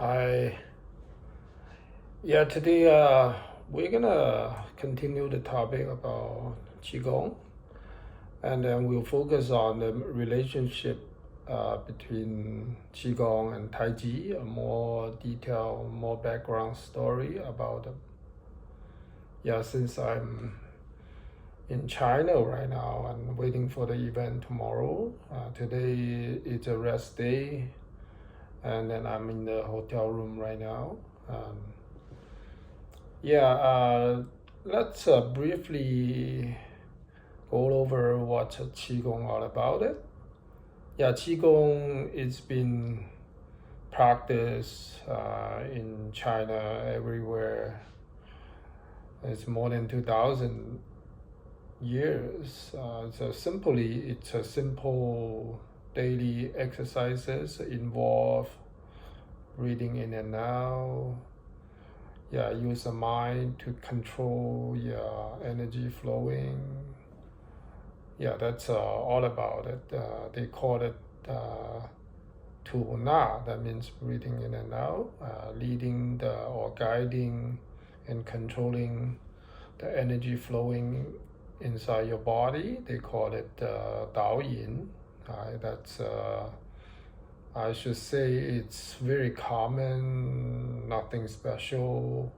Hi. Yeah, today we're gonna continue the topic about Qigong, and then we'll focus on the relationship between Qigong and Tai Chi, a more detailed, more background story about them. Yeah, since I'm in China right now and waiting for the event tomorrow, today is a rest day, and then I'm in the hotel room right now. Let's briefly go over what Qigong all about it. Yeah, Qigong it's been practiced in China everywhere. It's more than 2,000 years. It's a simple daily exercises involve breathing in and out. Yeah, use the mind to control your energy flowing. Yeah, that's all about it. They call it Tu Na, that means breathing in and out, leading or guiding and controlling the energy flowing inside your body. They call it Dao Yin. That's I should say it's very common, nothing special.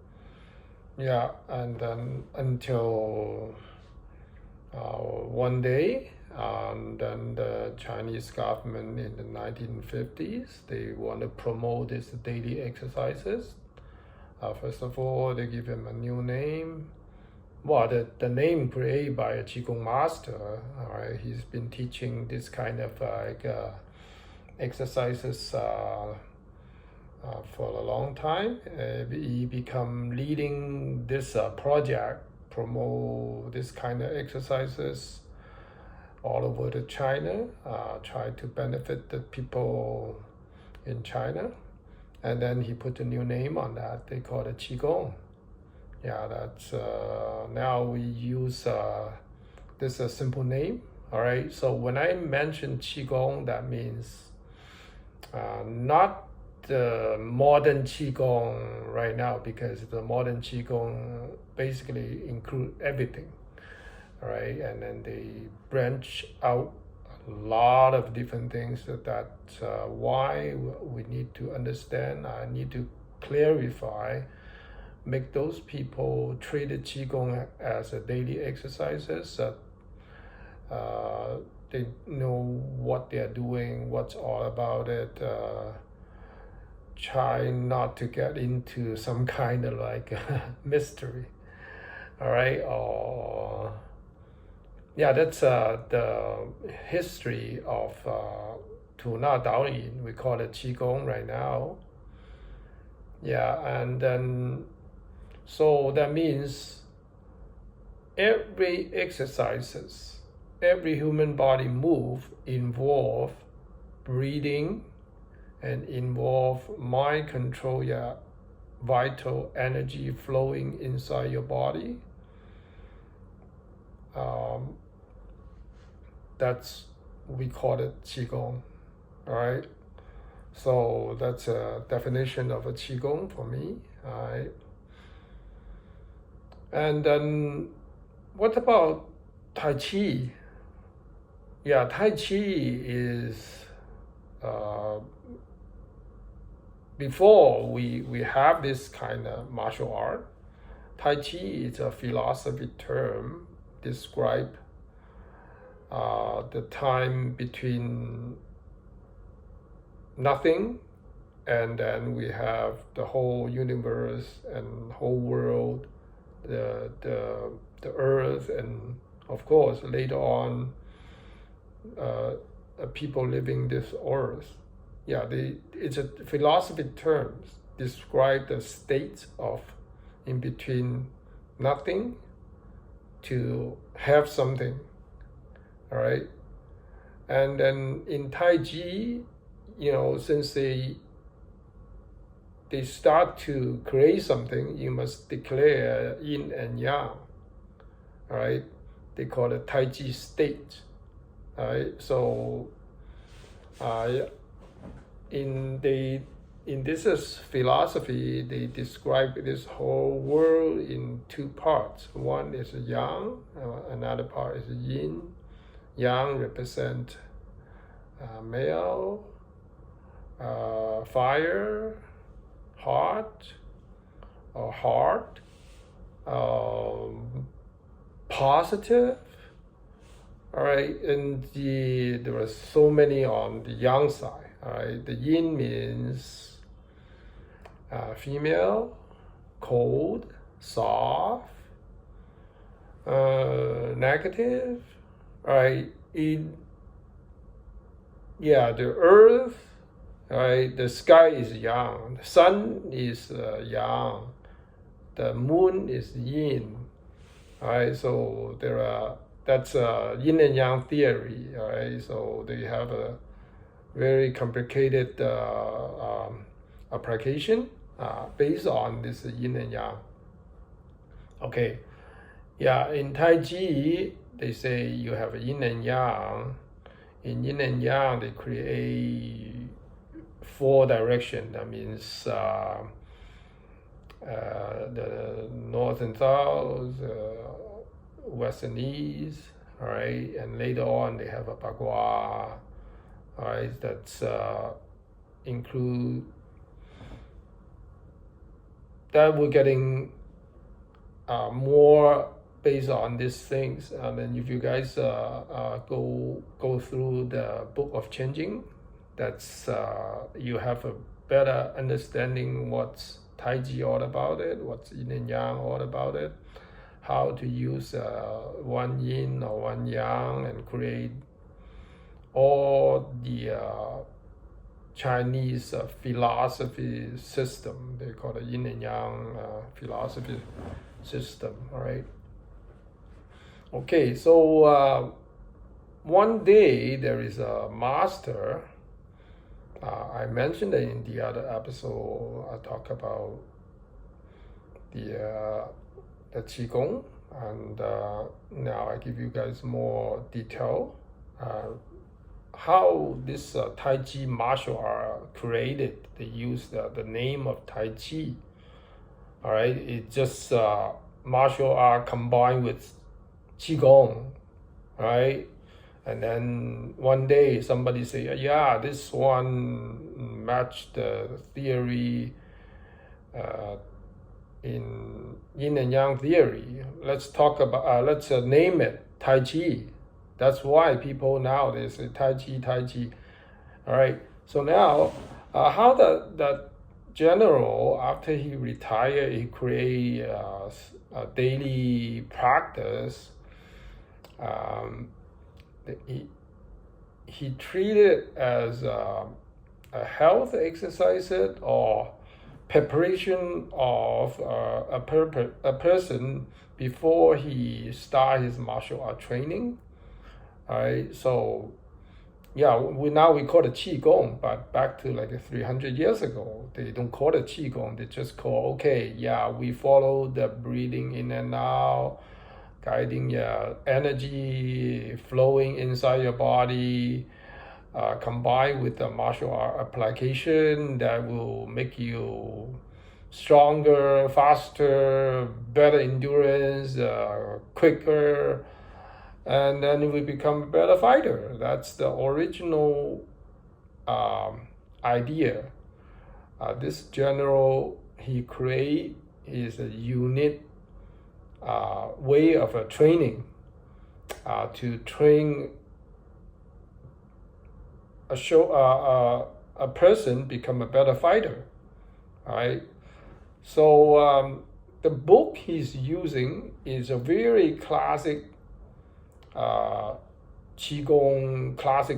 Yeah, and then until one day, then the Chinese government in the 1950s, they want to promote these daily exercises. First of all, they give him a new name. Well, the name created by a Qigong master. All right, he's been teaching this kind of exercises for a long time. He become leading this project, promote this kind of exercises all over the China, try to benefit the people in China. And then he put a new name on that. They call it Qigong. Yeah, that's now we use this a simple name. All right. So when I mention Qigong, that means not the modern Qigong right now, because the modern Qigong basically include everything. All right, and then they branch out a lot of different things. That's why we need to understand. I need to clarify. Make those people treat the Qigong as a daily exercises. They know what they're doing, what's all about it. Try not to get into some kind of like mystery. All right. That's the history of Tu Na Dao Yin. We call it Qigong right now. Yeah, and then so that means every exercises, every human body move involve breathing and involve mind control, your vital energy flowing inside your body. That's we call it Qigong. All right. So that's a definition of a Qigong for me. All right. And then what about Tai Chi? Yeah, Tai Chi is before we have this kind of martial art. Tai Chi is a philosophy term describe the time between nothing and then we have the whole universe and whole world, the earth, and of course later on people living this earth. Yeah, it's a philosophy terms describe the state of in between nothing to have something. All right. And then in Tai Chi, since they start to create something, you must declare yin and yang. All right. They call it Tai Chi state. All right. So in they in this philosophy, they describe this whole world in two parts. One is yang, another part is yin. Yang represent male, fire, heart, or heart, positive. All right, and there are so many on the yang side. All right, the yin means female, cold, soft, negative. All right, the earth, all right, the sky is yang, the sun is yang, the moon is yin. All right, so that's yin and yang theory. All right, so they have a very complicated application based on this yin and yang. Okay, in Tai Chi, they say you have yin and yang. In yin and yang, they create 4 directions. That means the north and south, west and east. All right, and later on they have a bagua. All right, that's include that we're getting more based on these things. And then if you guys go through the book of changing, that's you have a better understanding what's Tai Chi all about it, what's yin and yang all about it, how to use one yin or one yang and create all the Chinese philosophy system. They call it yin and yang philosophy system. All right. Okay, so one day there is a master. I mentioned it in the other episode. I talk about the Qigong, and now I give you guys more detail how this Tai Chi martial art created. They use the name of Tai Chi. All right, it's just martial art combined with Qigong, right? And then one day somebody say, yeah, this one matched the theory in yin and yang theory. Let's talk about, let's name it Tai Chi. That's why people now, they say Tai Chi, Tai Chi. All right, so now how that general, after he retired, he create a daily practice. He treated as a health exercise or preparation of a person before he start his martial art training. All right, so yeah, we call it Qigong, but back to like 300 years ago, they don't call it Qigong. They just call, we follow the breathing in and out, guiding your energy flowing inside your body, combined with the martial art application that will make you stronger, faster, better endurance, quicker, and then we become a better fighter. That's the original idea. This general he create is a unique way of training to train a person become a better fighter. All right. So the book he's using is a very classic classic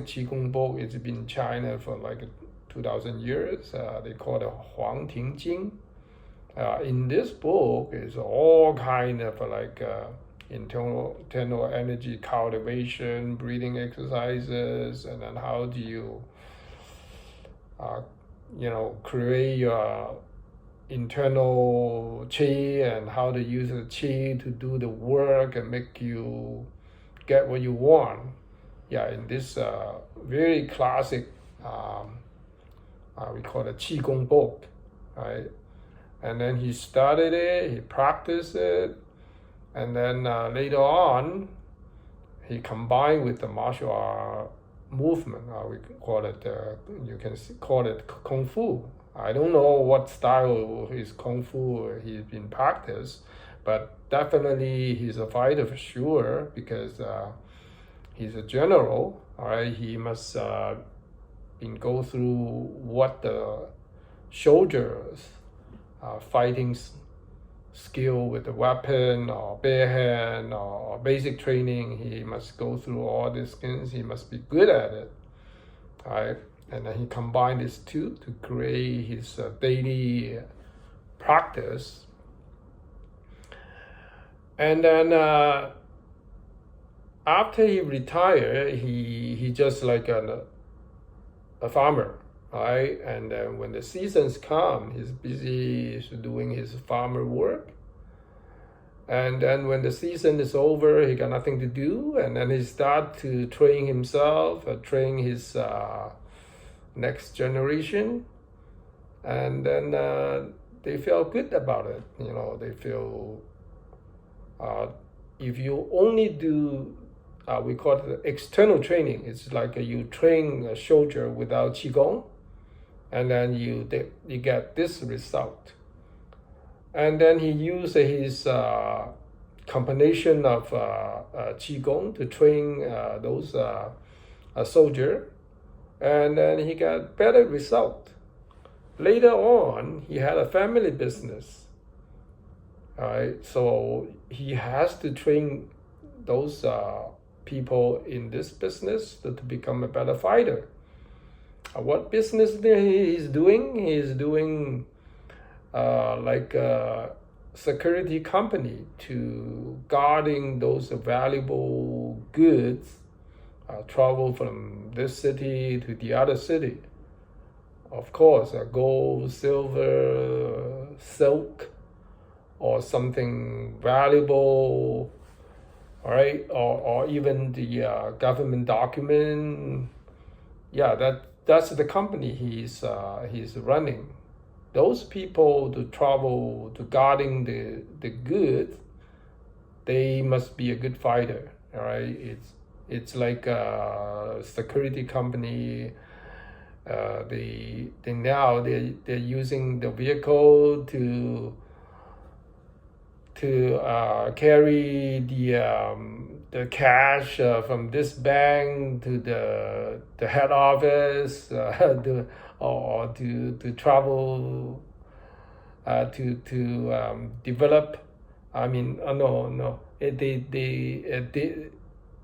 Qigong book. It's been in China for like 2,000 years. They call it Huang Ting Jing. In this book is all kind of like internal energy cultivation, breathing exercises, and then how do you create your internal qi, and how to use the qi to do the work and make you get what you want. In this very classic we call it Qigong book, right? And then he studied it, he practiced it, and then later on, he combined with the martial art movement. We call it, you can call it Kung Fu. I don't know what style his Kung Fu he's been practiced, but definitely he's a fighter for sure, because he's a general, all right? He must go through what the soldiers fighting skill with a weapon or bare hand or basic training. He must go through all these things. He must be good at it, all right? And then he combined these two to create his daily practice. And then after he retired, he just like a farmer, right? And then when the seasons come, he's busy doing his farmer work. And then when the season is over, he got nothing to do, and then he start to train himself, train his next generation, and then they feel good about it. You know, they feel if you only do we call it external training. It's like you train a soldier without Qigong, and then you get this result. And then he used his combination of Qigong to train those soldier, and then he got better result. Later on, he had a family business. All right, so he has to train those people in this business to become a better fighter. What business he's doing? He's doing like a security company to guarding those valuable goods, travel from this city to the other city. Of course, gold, silver, silk, or something valuable, all right, or even the government document. Yeah, that's the company he's running. Those people to travel to guarding the goods, they must be a good fighter, all right. It's like a security company. They're using the vehicle to carry the cash from this bank to the head office, or to travel to develop. I mean,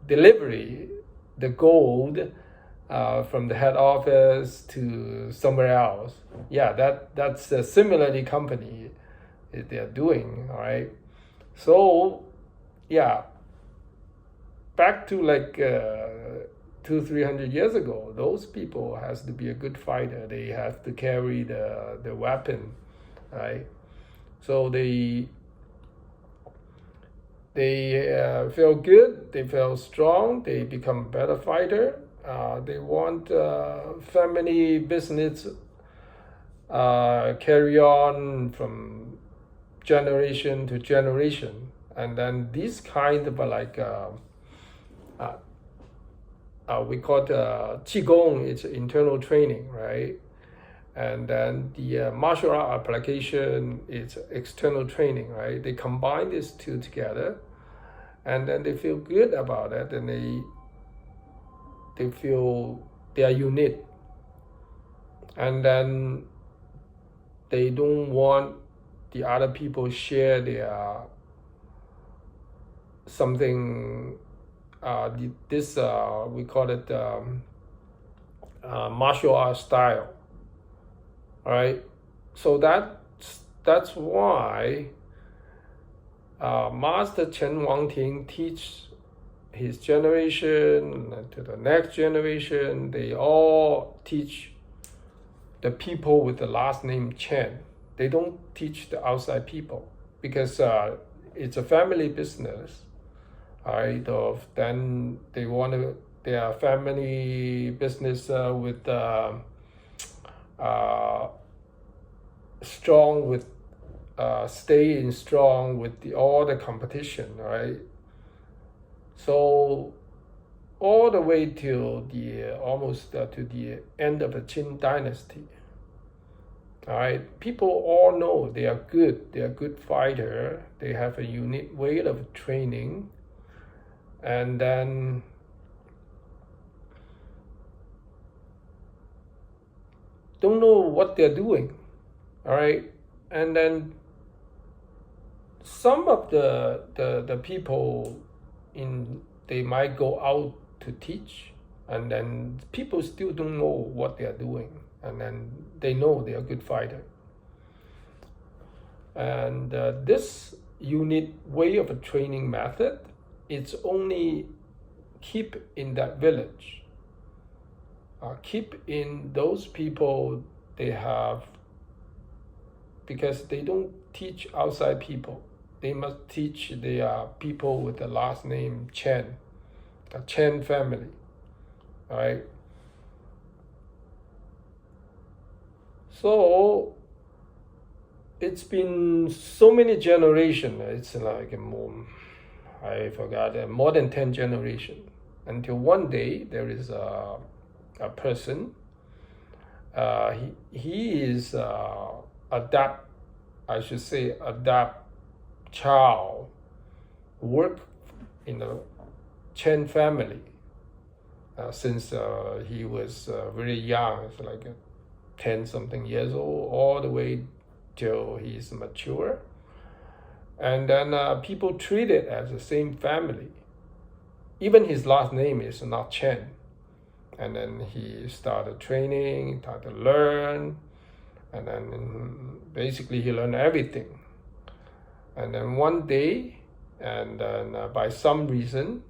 delivery the gold from the head office to somewhere else. Yeah, that's a similarly company they're doing, all right. So yeah, back to like 200-300 years ago, those people has to be a good fighter. They have to carry the weapon, right? So they feel good, they feel strong, they become a better fighter. They want family business carry on from generation to generation. And then this kind of like we call it Qigong, it's internal training, right? And then the martial art application, it's external training, right? They combine these two together, and then they feel good about it, and they feel they are unique. And then they don't want the other people share their something. We call it martial art style. All right, so that's why Master Chen Wangting teach his generation to the next generation. They all teach the people with the last name Chen. They don't teach the outside people, because it's a family business. All right, then they want their family business with strong with staying strong with all the competition, right? So all the way till the almost to the end of the Qin dynasty. All right, people all know they are good. They are good fighter. They have a unique way of training, and then don't know what they're doing. All right, and then some of the people they might go out to teach, and then people still don't know what they are doing, and then they know they are a good fighter. And this unique way of a training method, it's only keep in that village, keep in those people they have, because they don't teach outside people. They must teach their people with the last name Chen, the Chen family, all right? So it's been so many generations. It's like I forgot, more than 10 generations, until one day there is a person. He is adapt child, work in the Chen family since he was very young. It's like 10-something years old, all the way till he's mature. And then people treat it as the same family. Even his last name is not Chen. And then he started training, started to learn, and then basically he learned everything. And then one day, and then by some reason,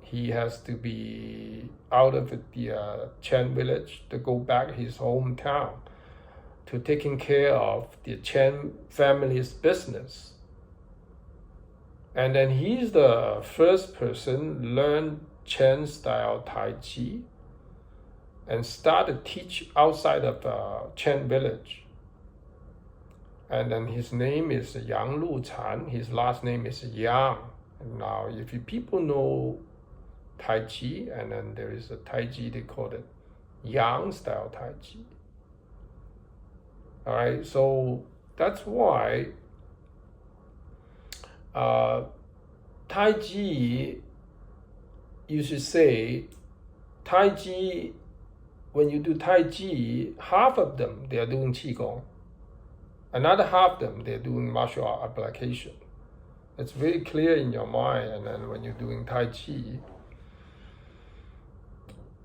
he has to be out of the Chen village to go back his hometown to taking care of the Chen family's business. And then he's the first person learn Chen style Tai Chi and started teach outside of Chen village. And then his name is Yang Lu Chan. His last name is Yang. And now, if people know Tai Chi, and then there is a Tai Chi, they call it Yang style Tai Chi. All right, so that's why Tai Chi, you should say, Tai Chi, when you do Tai Chi, half of them, they are doing Qigong. Another half of them, they're doing martial art application. It's very clear in your mind, and then when you're doing Tai Chi.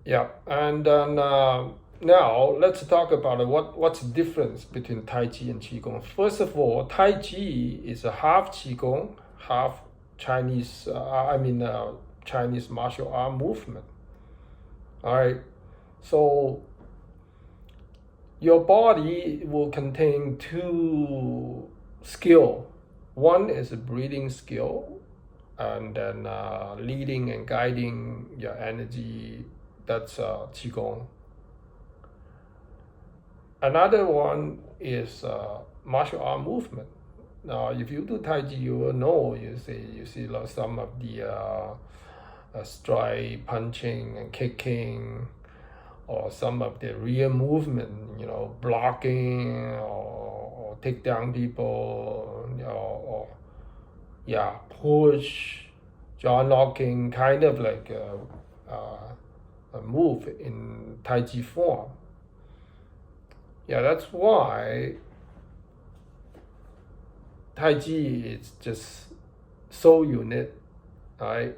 Yeah, and then now let's talk about what's the difference between Tai Chi and Qigong. First of all, Tai Chi is a half Qigong, half Chinese, Chinese martial art movement. All right, so your body will contain two skills. One is a breathing skill, and then leading and guiding your energy, that's Qigong. Another one is martial art movement. Now, if you do Tai Chi, you will know, you see some of the strike, punching and kicking, or some of the rear movement, blocking or take down people, or push, jaw knocking, kind of like a move in Tai Chi form. Yeah, that's why Tai Chi is just so unique, right?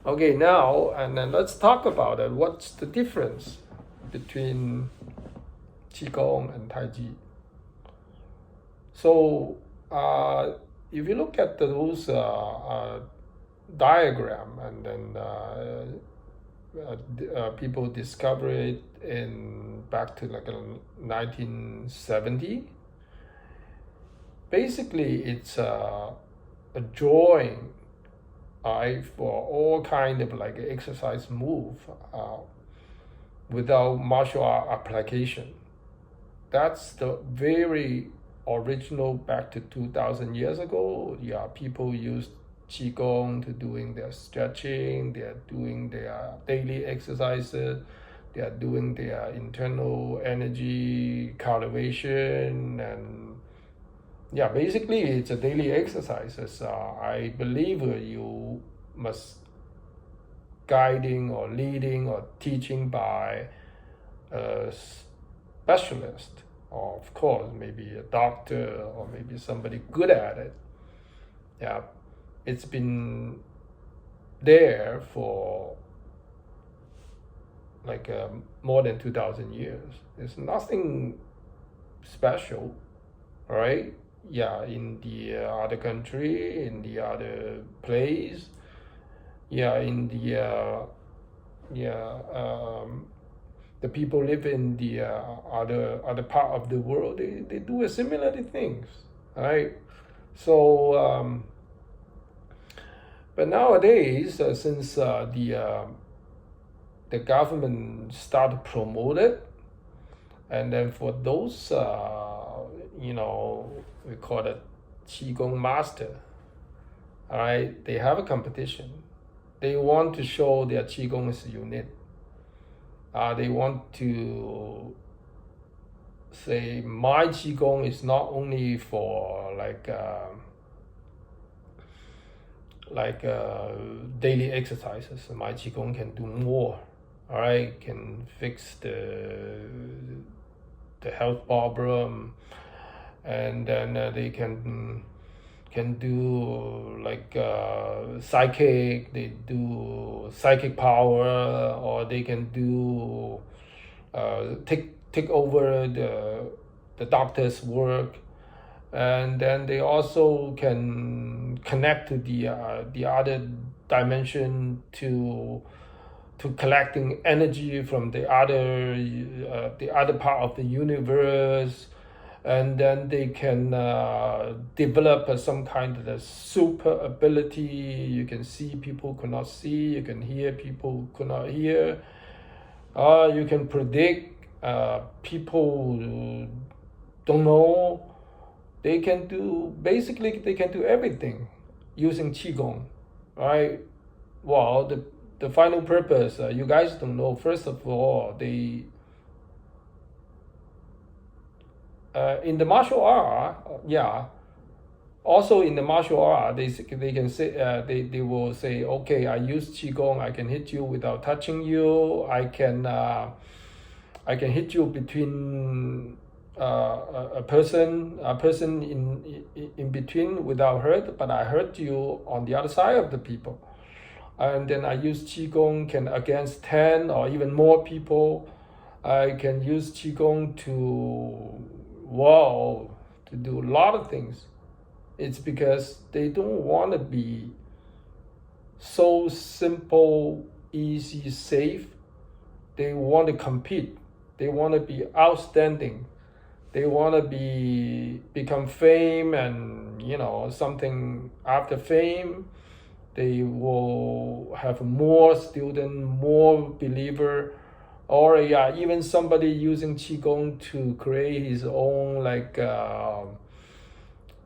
Okay, now, and then let's talk about it. What's the difference between Qigong and Tai Chi? So, if you look at those diagram, and then people discover it back to like 1970. Basically, it's a drawing for all kind of like exercise move without martial art application. that's the very original back to 2000 years ago. Yeah, people used Qigong to doing their stretching, they're doing their daily exercises, they are doing their internal energy cultivation, and yeah, basically it's a daily exercises. I believe you must guiding or leading or teaching by a specialist, or of course maybe a doctor or maybe somebody good at it. Yeah, it's been there for like more than 2000 years. There's nothing special, right? Yeah, in the other country, in the other place, yeah, in the the people live in the other part of the world, they do similar things, right? So but nowadays, since the government started to promote it, and then for those we call it Qigong master, all right, they have a competition. They want to show their Qigong is unique. They want to say my Qigong is not only for daily exercises. My Qigong can do more. All right, can fix the health problem, and then they can do like psychic. They do psychic power, or they can do take over the doctor's work, and then they also can connect to the other dimension to collecting energy from the other part of the universe, and then they can develop some kind of super ability. You can see people could not see, you can hear people could not hear, you can predict people don't know. They can do everything using Qigong, right? Well, the final purpose, you guys don't know. First of all, they in the martial art, also in the martial art, they can say they will say, okay, I use Qigong, I can hit you without touching you. I can hit you between a person in between without hurt, but I hurt you on the other side of the people. And then I use Qigong can against 10 or even more people. I can use Qigong to do a lot of things. It's because they don't want to be so simple, easy, safe. They want to compete. They want to be outstanding. They want to become fame, and something after fame. They will have more student, more believer, or even somebody using Qigong to create his own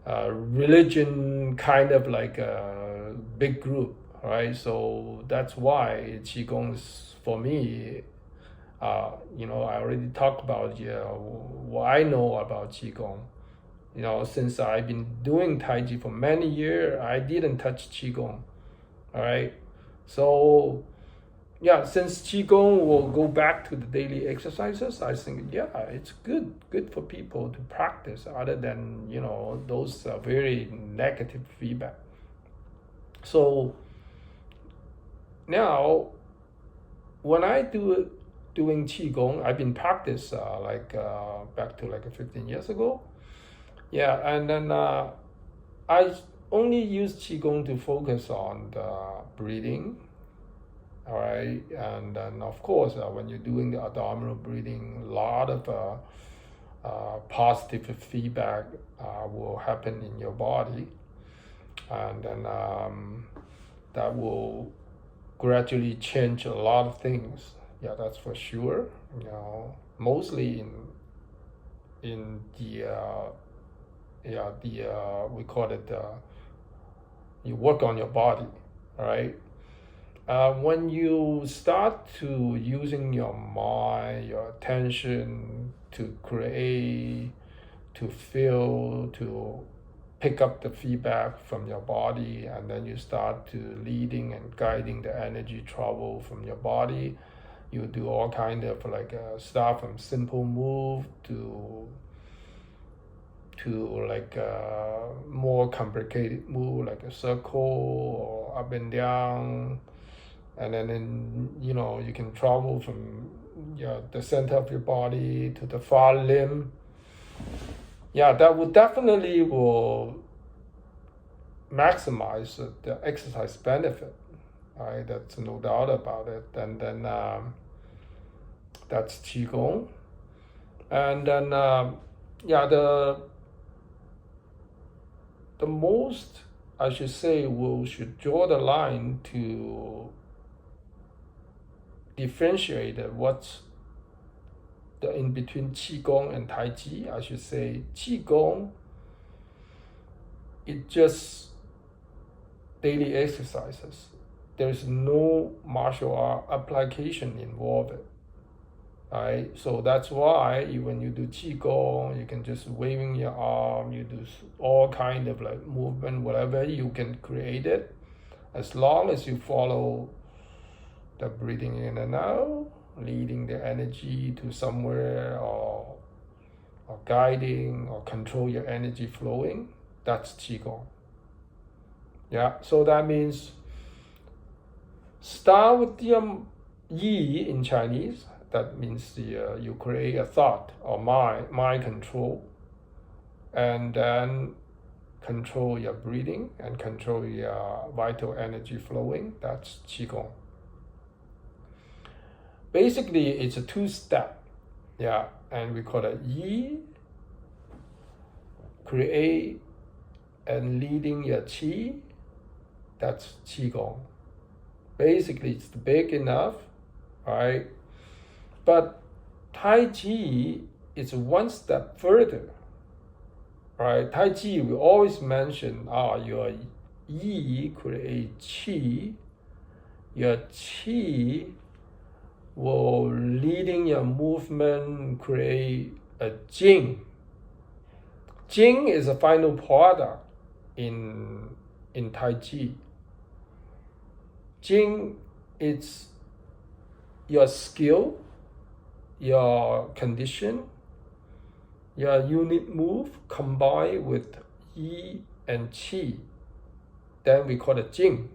religion, kind of like a big group, right? So that's why Qigong is, for me, I already talked about what I know about Qigong. Since I've been doing Tai Chi for many years, I didn't touch Qigong. All right, so since Qigong will go back to the daily exercises, I think it's good for people to practice, other than those very negative feedback. So now when I doing Qigong, I've been practice back to 15 years ago. And then I only use Qigong to focus on the breathing, all right? And then, of course, when you're doing the abdominal breathing, a lot of positive feedback will happen in your body. And then that will gradually change a lot of things. That's for sure. Mostly in the we call it you work on your body, all right? When you start to using your mind, your attention to create, to feel, to pick up the feedback from your body, and then you start to leading and guiding the energy travel from your body. You do all kind of like start from simple move to like more complicated move, like a circle or up and down, and then you can travel from the center of your body to the far limb. Yeah, that would definitely will maximize the exercise benefit. Right, that's no doubt about it. And then that's Qigong. And then the most, I should say, we should draw the line to differentiate what's the in between Qigong and Tai Chi. I should say Qigong, it just daily exercises. There's no martial art application involved. Right? So that's why when you do Qigong, you can just waving your arm, you do all kind of like movement, whatever you can create it, as long as you follow the breathing in and out, leading the energy to somewhere, or guiding or control your energy flowing. That's Qigong. Yeah, so that means start with the Yi in Chinese. That means you create a thought or mind control, and then control your breathing and control your vital energy flowing. That's Qigong. Basically, it's a two-step. Yeah, and we call it Yi, create and leading your Qi. That's Qigong. Basically, it's big enough, right? But Tai Chi is one step further, right? Tai Chi, we always mention, your Yi create Qi, your Qi will leading your movement, create a Jing. Jing is a final product in Tai Chi. Jing is your skill, your condition, your unit move combined with Yi and Qi. Then we call it Jing.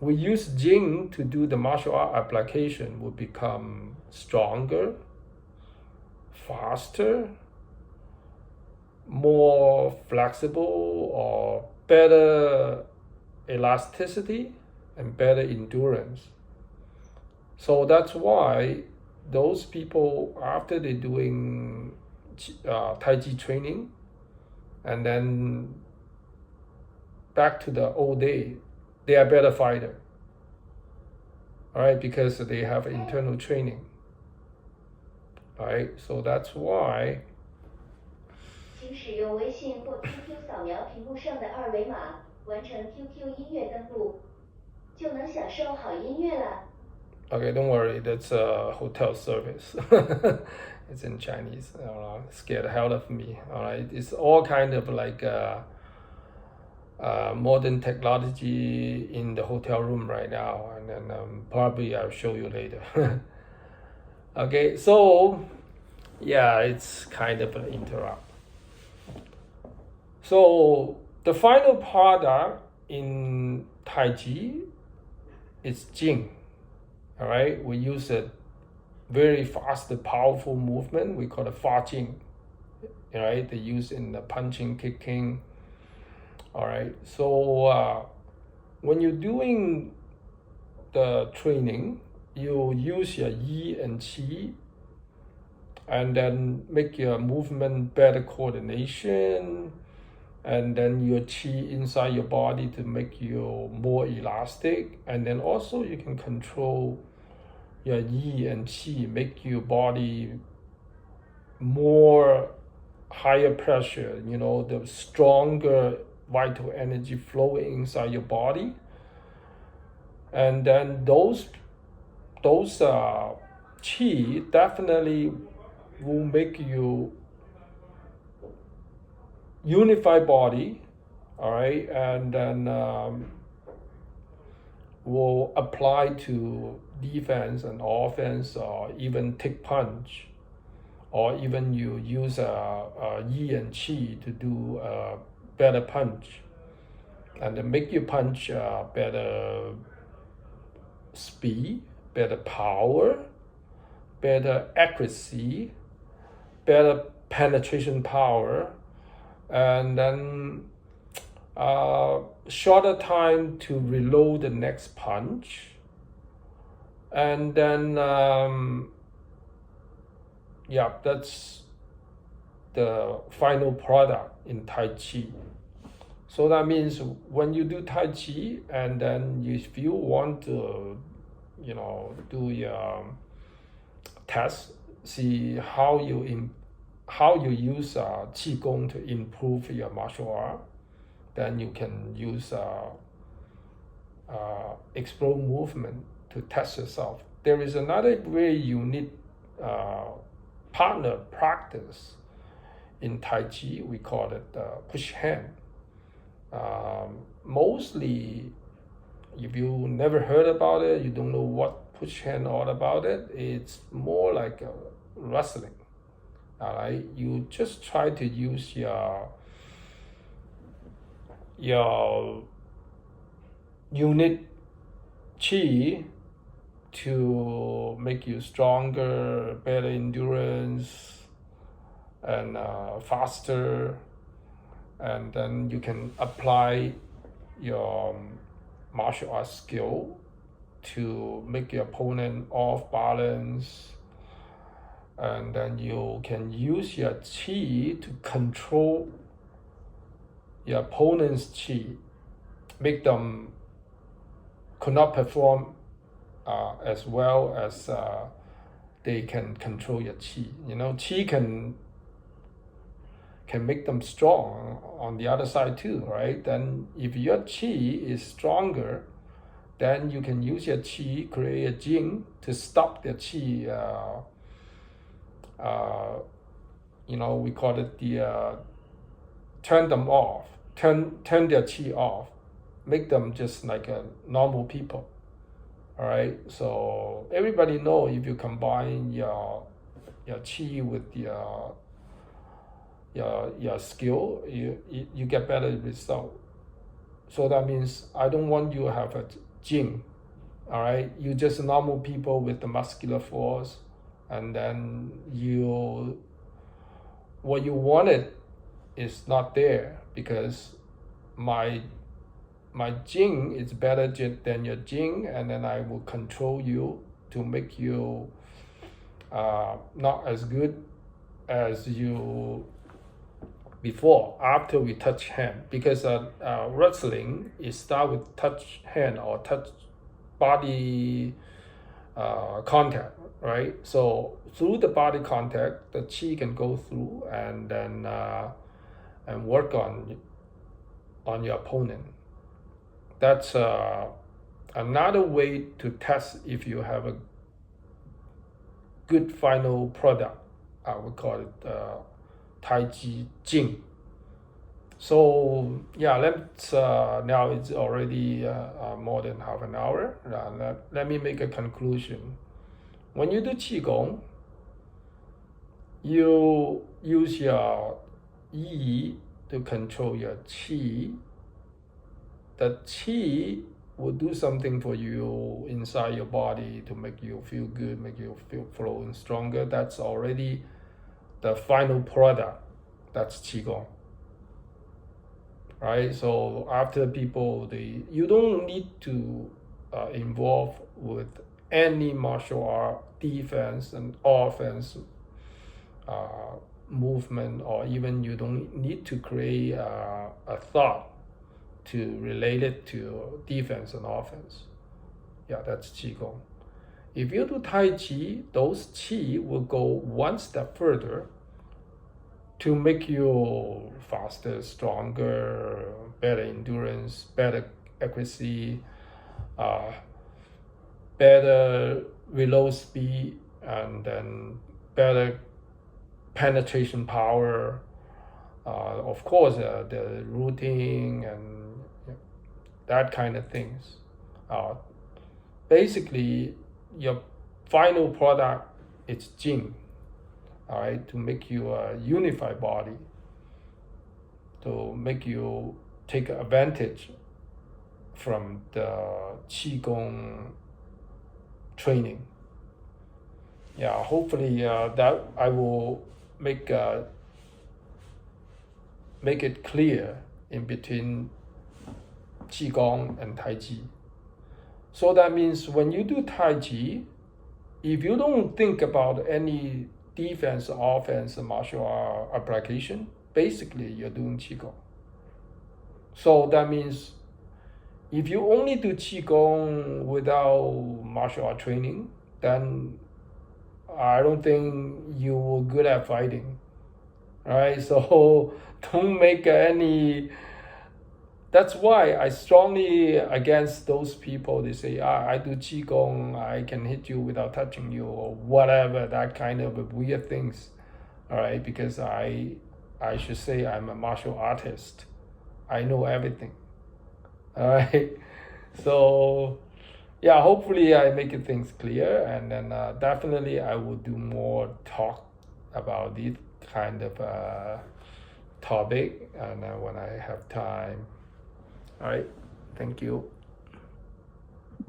We use Jing to do the martial art application, will become stronger, faster, more flexible, or better elasticity and better endurance. So that's why those people, after they're doing Tai Chi training, and then back to the old day, they are better fighter. All right, because they have internal training. All right, so that's why. 请使用微信或 QQ 扫描屏幕上的二维码，完成 QQ 音乐登录，就能享受好音乐了。 Okay, don't worry, that's a hotel service. It's in Chinese. Scared the hell of me. All right, it's all kind of like modern technology in the hotel room right now, and then probably I'll show you later. Okay, so yeah, it's kind of an interrupt. So the final product in Tai Chi is Jing. All right, we use a very fast, powerful movement. We call it Fa Jing. All right, they use in the punching, kicking. All right, so when you're doing the training, you use your Yi and Qi, and then make your movement better coordination, and then your Qi inside your body to make you more elastic, and then also you can control your Yi and Qi, make your body more higher pressure, the stronger vital energy flowing inside your body. And then those qi definitely will make you unify body, all right, and then will apply to defense and offense, or even take punch, or even you use yi and qi to do a better punch, and then make you punch better speed, better power, better accuracy, better penetration power, and then shorter time to reload the next punch, and then that's the final product in Tai Chi. So that means when you do Tai Chi, and then if you want to, do your test, see how you use Qigong to improve your martial art, then you can use explore movement to test yourself. There is another very unique partner practice in Tai Chi. We call it push hand. Mostly, if you never heard about it, you don't know what push hand all about it, it's more like wrestling. All right, you just try to use your unit qi to make you stronger, better endurance, and faster, and then you can apply your martial arts skill to make your opponent off balance, and then you can use your qi to control your opponent's qi, make them could not perform as well as they can control your qi. Qi can make them strong on the other side too, right? Then if your qi is stronger, then you can use your qi, create a jing to stop their qi. We call it the turn them off, turn their qi off, make them just like a normal people. All right. So everybody know if you combine your qi with your skill, you get better result. So that means I don't want you to have a jing. All right. You just normal people with the muscular force, and then what you wanted is not there, because my jing is better than your jing, and then I will control you to make you not as good as you before, after we touch hand. Because wrestling is start with touch hand or touch body contact, right? So through the body contact, the qi can go through and then and work on your opponent. That's another way to test if you have a good final product. I would call it Tai Chi Jing. So let's now it's already more than half an hour. Let me make a conclusion. When you do Qigong, you use your Yi to control your Qi. The Qi will do something for you inside your body to make you feel good, make you feel flowing stronger. That's already the final product. That's Qigong. Right? So after people, you don't need to involve with any martial art, defense and offense movement, or even you don't need to create a thought to relate it to defense and offense. That's Qigong. If you do Tai Chi, those Qi will go one step further to make you faster, stronger, better endurance, better accuracy, better reload speed, and then better penetration power. Of course, the routing and that kind of things. Basically, your final product is Jing, all right, to make you a unified body, to make you take advantage from the Qigong training. Yeah, hopefully that I will make it clear in between Qigong and Tai Chi. So that means when you do Tai Chi, if you don't think about any defense, offense, martial art application, basically you're doing Qigong. So that means if you only do Qigong without martial art training, then I don't think you were good at fighting, right? So don't make any. That's why I strongly against those people. They say, I do Qigong, I can hit you without touching you, or whatever, that kind of weird things, all right? Because I should say I'm a martial artist. I know everything, all right? So yeah, hopefully I make things clear, and then definitely I will do more talk about this kind of topic, and when I have time. All right, thank you.